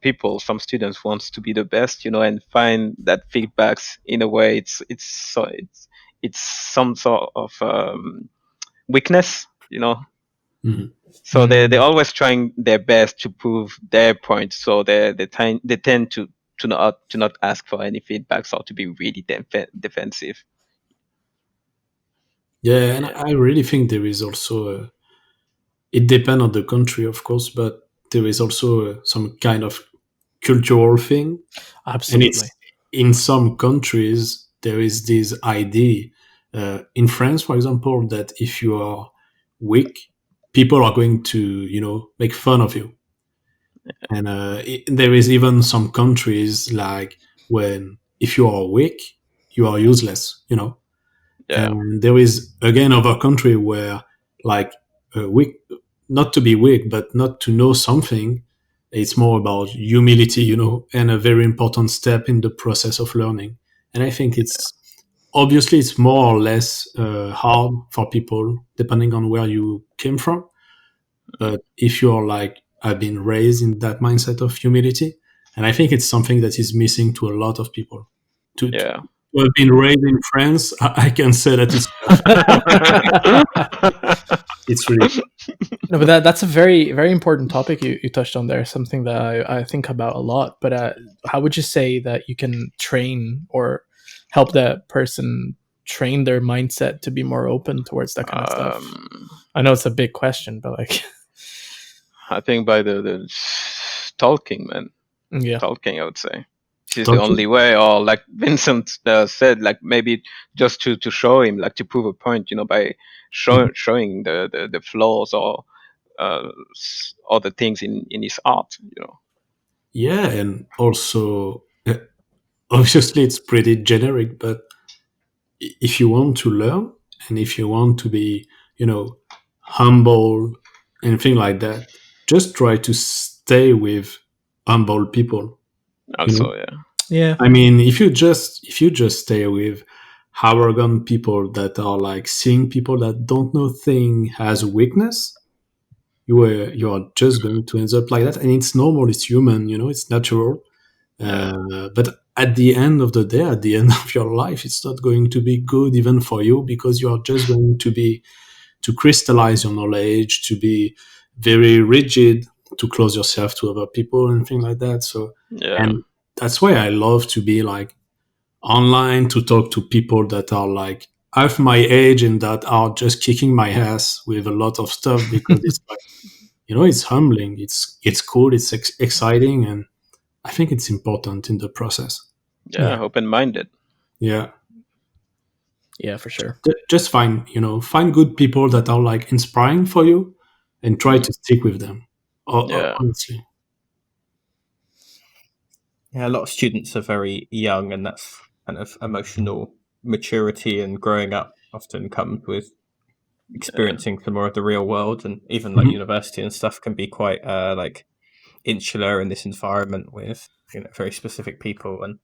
students wants to be the best, and find that feedbacks in a way it's some sort of weakness, So they're always trying their best to prove their point. So they tend to not ask for any feedbacks or to be really defensive. Yeah, and I really think there is also it depends on the country, of course, but there is also some kind of cultural thing. Absolutely. And in some countries, there is this idea, in France, for example, that if you are weak, people are going to, make fun of you. And there is even some countries like when if you are weak, you are useless, And there is again other country where like weak, not to be weak, but not to know something. It's more about humility, and a very important step in the process of learning. And I think it's more or less hard for people depending on where you came from. But if you're like, I've been raised in that mindset of humility, and I think it's something that is missing to a lot of people. To have been raised in France, I can say that it's really. No, but that's a very, very important topic you touched on there. Something that I think about a lot. But how would you say that you can train or help that person train their mindset to be more open towards that kind of stuff? I know it's a big question, but like, I think by the talking, man. Yeah. Talking, I would say. This is Talking? the only way, or like Vincent said, like maybe just to show him, like to prove a point, by showing the flaws or other things in his art, Yeah, and also, obviously, it's pretty generic, but if you want to learn and if you want to be, humble and things like that, just try to stay with humble people. Also, Yeah. I mean, if you just stay with arrogant people that are like seeing people that don't know thing as weakness, you are just going to end up like that, and it's normal, it's human, it's natural. But at the end of the day, at the end of your life, it's not going to be good even for you, because you are just going to crystallize your knowledge, to be very rigid, to close yourself to other people and things like that. So, and that's why I love to be like online, to talk to people that are like half my age and that are just kicking my ass with a lot of stuff, because it's like, it's humbling, it's cool, it's exciting, and I think it's important in the process. Yeah. Open-minded. Yeah. Yeah, for sure. Just find good people that are like inspiring for you, and try to stick with them. Honestly. Yeah, a lot of students are very young, and that's kind of emotional maturity and growing up often comes with experiencing some more of the real world, and even like university and stuff can be quite like insular in this environment with very specific people, and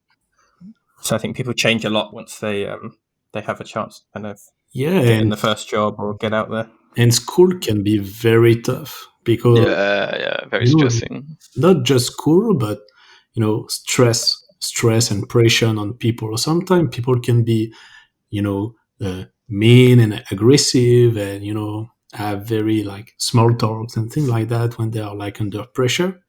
so I think people change a lot once they have a chance to kind of get in the first job or get out there. And school can be very tough, because very stressing. Not just school, but stress and pressure on people. Sometimes people can be mean and aggressive, and have very like small talks and things like that when they are like under pressure.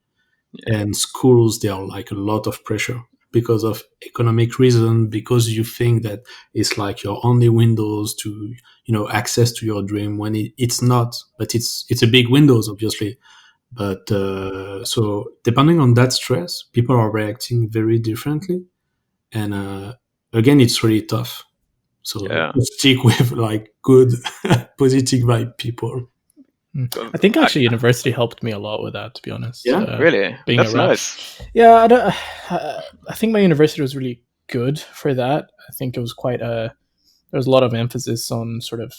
And schools, they are like a lot of pressure because of economic reason, because you think that it's like your only windows to access to your dream, when it's not. But it's a big windows, obviously. But so depending on that stress, people are reacting very differently, and again, it's really tough. So stick with like good positive vibe people. I think actually university helped me a lot with that, to be honest. Yeah, really? Being That's around. nice. Yeah, I think my university was really good for that. I think it was there was a lot of emphasis on sort of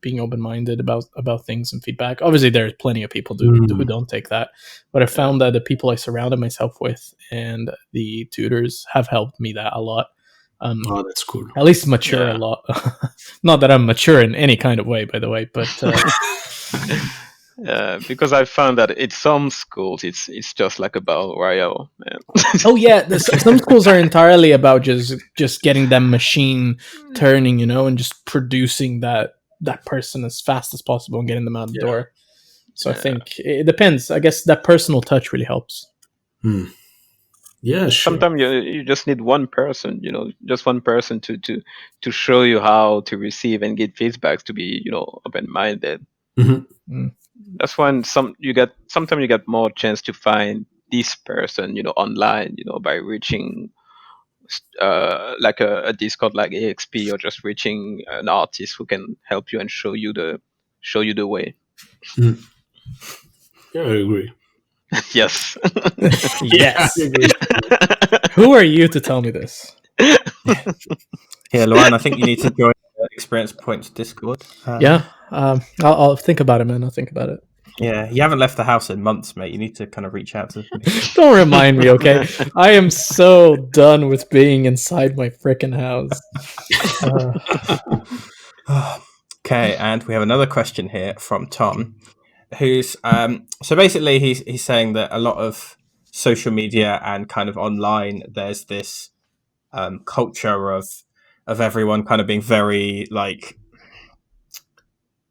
being open-minded about things and feedback. Obviously, there's plenty of people who don't take that, but I found that the people I surrounded myself with and the tutors have helped me that a lot. Oh, that's cool. At least mature a lot. Not that I'm mature in any kind of way, by the way, but because I found that in some schools it's just like a battle royale, man. Oh yeah, some schools are entirely about just getting that machine turning, and just producing that person as fast as possible and getting them out the door. So I think it depends. I guess that personal touch really helps. Yeah, sure. Sometimes you just need one person, just one person to show you how to receive and get feedback, to be open-minded. That's when sometimes you get more chance to find this person online, by reaching like a Discord like EXP, or just reaching an artist who can help you and show you the way. Yeah, I agree. Yes. Yes. Who are you to tell me this? Yeah, Luan, I think you need to join the Experience Points Discord. I'll think about it, man. I'll think about it. Yeah, you haven't left the house in months, mate. You need to kind of reach out to them. Don't remind me, okay? I am so done with being inside my frickin' house. Okay, and we have another question here from Tom, who's so basically he's saying that a lot of social media and kind of online, there's this culture of everyone kind of being very like,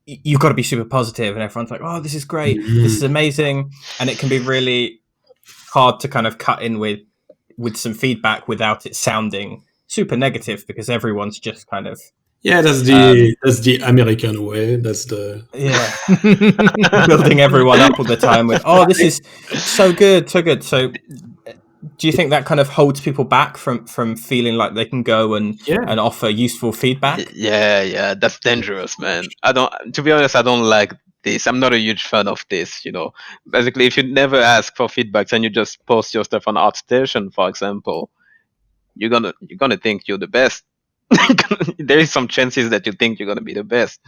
you've got to be super positive, and everyone's like, oh, this is great, this is amazing, and it can be really hard to kind of cut in with some feedback without it sounding super negative, because everyone's just kind of Yeah, that's the American way. That's the building everyone up all the time with, oh, this is so good, so good. So do you think that kind of holds people back from feeling like they can go and offer useful feedback? Yeah, that's dangerous, man. To be honest, I don't like this. I'm not a huge fan of this, Basically, if you never ask for feedbacks and you just post your stuff on ArtStation, for example, you're gonna think you're the best. There is some chances that you think you're gonna be the best,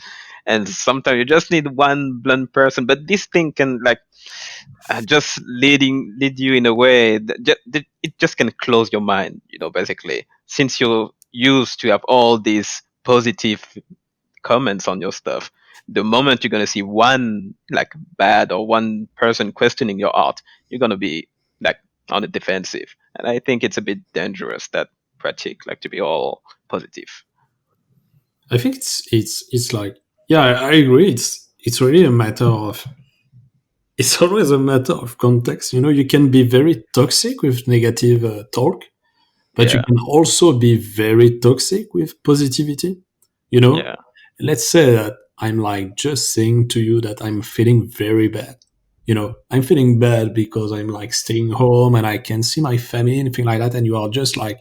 and sometimes you just need one blunt person. But this thing can just lead you in a way that it just can close your mind. Basically, since you're used to have all these positive comments on your stuff, the moment you're gonna see one bad or one person questioning your art, you're gonna be on the defensive. And I think it's a bit dangerous, that pratique, to be all positive. I think it's like, I agree. It's really a matter of. It's always a matter of context. You can be very toxic with negative talk, but you can also be very toxic with positivity. Let's say that I'm just saying to you that I'm feeling very bad. I'm feeling bad because I'm staying home and I can see my family, anything like that. And you are just like,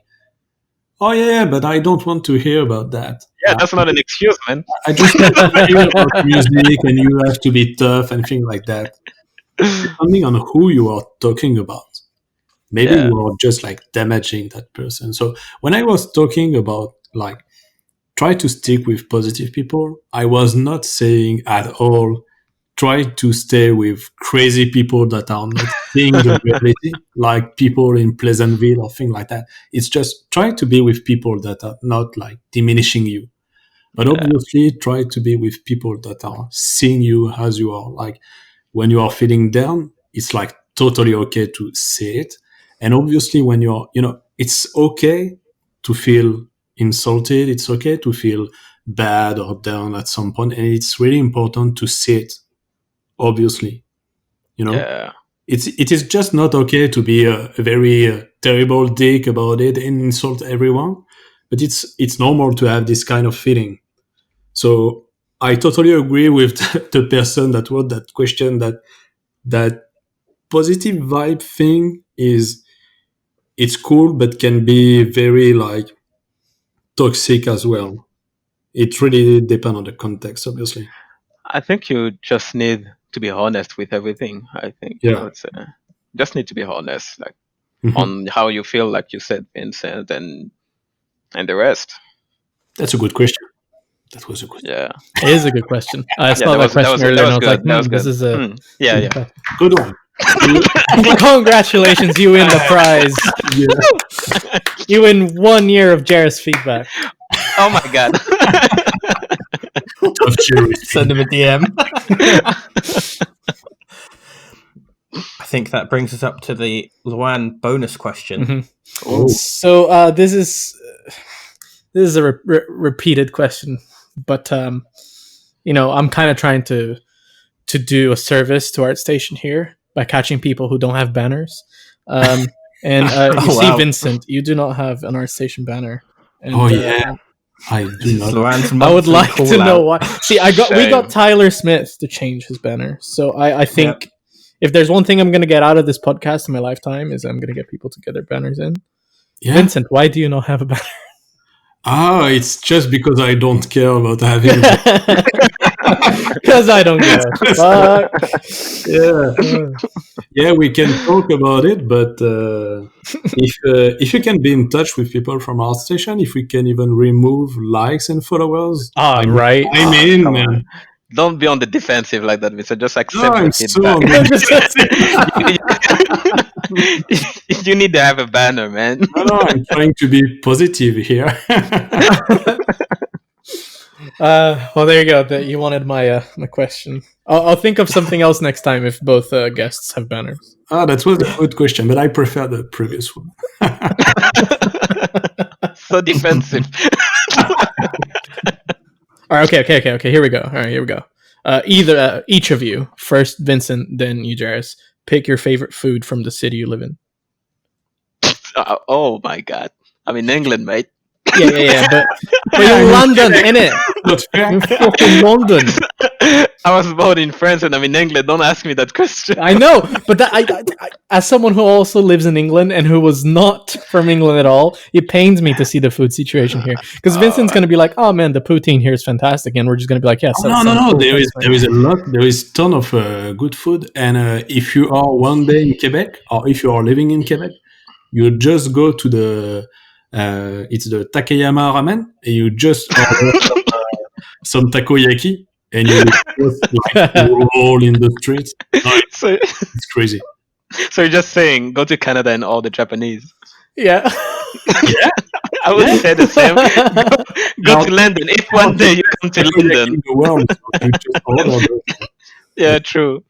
oh yeah, but I don't want to hear about that. Yeah, that's not an excuse, man. I just want to hear about music and you have to be tough and things like that. Depending on who you are talking about, maybe you are just damaging that person. So when I was talking about try to stick with positive people, I was not saying at all try to stay with crazy people that are not seeing the reality, like people in Pleasantville or things like that. It's just try to be with people that are not diminishing you, but obviously try to be with people that are seeing you as you are. When you are feeling down, it's totally okay to say it. And obviously when you're, it's okay to feel insulted. It's okay to feel bad or down at some point. And it's really important to say it, obviously. It is just not okay to be a very terrible dick about it and insult everyone. But it's normal to have this kind of feeling. So I totally agree with the person that wrote that question, that positive vibe thing it's cool, but can be very toxic as well. It really depends on the context, obviously. I think you just need to be honest with everything. I think just need to be honest, on how you feel, like you said, Vincent, and the rest. That's a good question. That was a good. Yeah, it is a good question. I saw that question earlier, and I was like, "This is a good one." Congratulations, you win the prize. You win 1 year of Jeryce feedback. Oh my god! Send him a DM. I think that brings us up to the Luan bonus question. So this is a repeated question, but I'm kind of trying to do a service to ArtStation here by catching people who don't have banners. And you see, Vincent, you do not have an ArtStation banner. And, I do not. I would like to know why. See, we got Tyler Smith to change his banner. So I think if there's one thing I'm going to get out of this podcast in my lifetime is I'm going to get people to get their banners in. Yeah. Vincent, why do you not have a banner? It's just because I don't care about having a banner. Because I don't give a fuck. Yeah, we can talk about it, but if you can be in touch with people from ArtStation, if we can even remove likes and followers, right? I'm in, man. Don't be on the defensive like that, Mr. Just accept you need to have a banner, man. No, I'm trying to be positive here. Well, there you go. You wanted my question. I'll think of something else next time if both guests have banners. That was a good question, but I prefer the previous one. So defensive. All right, okay. Here we go. All right, here we go. Either each of you, first Vincent, then you, Jeryce, pick your favorite food from the city you live in. Oh my god! I'm in England, mate. But you're in London, innit? Not fair. You're fucking London. I was born in France and I'm in England. Don't ask me that question. I know, but that, I, as someone who also lives in England and who was not from England at all, it pains me to see the food situation here. Because Vincent's going to be like, "Oh man, the poutine here is fantastic," and we're just going to be like, "Yes." No. There is a lot. There is ton of good food, and if you are one day in Quebec, or if you are living in Quebec, you just go to the it's the Takayama Ramen, and you just order some takoyaki. And you just roll in the streets. So, it's crazy. So you're just saying, go to Canada and order Japanese. Yeah. I would say the same. Go to London. If one day you come to London. In the world, so you just order those. Yeah, true.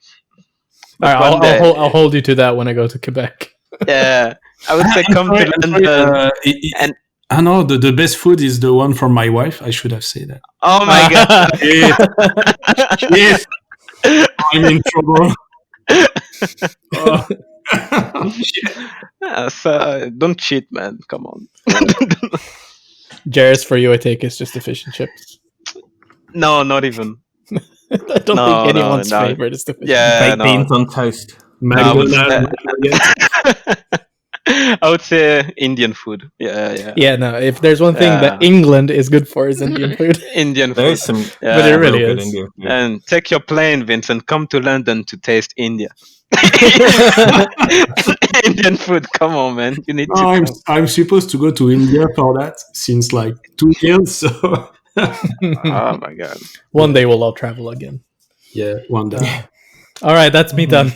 All right, I'll hold you to that when I go to Quebec. Yeah. I would say come to London. And I know the best food is the one from my wife. I should have said that. oh my god. Yes. I'm in trouble. So don't cheat, man. Come on. Jeryce, for you, I take it's just the fish and chips. No, not even. I don't think anyone's favorite is the fish. Baked beans on toast. I would say Indian food. Yeah. Yeah, no. If there's one thing that England is good for, is Indian food. Indian food. There is some, but it really is. Indian food. And take your plane, Vincent. Come to London to taste India. Indian food. Come on, man. You need to. I'm supposed to go to India for that since like 2 years. So. Oh my god. One day we'll all travel again. Yeah, one day. All right, that's me done.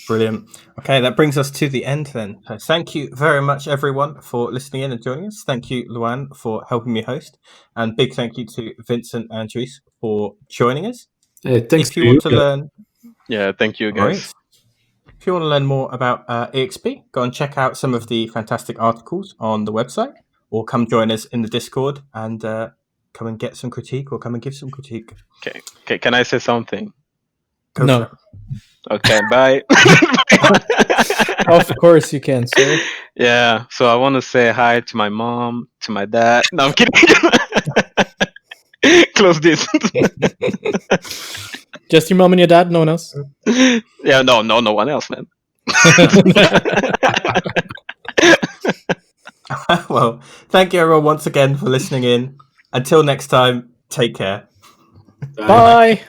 Brilliant. Okay, that brings us to the end then. So thank you very much, everyone, for listening in and joining us. Thank you, Luan, for helping me host. And big thank you to Vincent and Jeryce for joining us. Hey, thanks if you want to learn... Yeah, thank you, guys. Right. If you want to learn more about EXP, go and check out some of the fantastic articles on the website, or come join us in the Discord and come and get some critique, or come and give some critique. Okay. Can I say something? Go no. for it. Okay, bye. Of course you can, sir. Yeah, so I want to say hi to my mom, to my dad. No, I'm kidding. Close this. Just your mom and your dad, no one else? Yeah, no one else, man. Well, thank you everyone once again for listening in. Until next time, take care. Bye.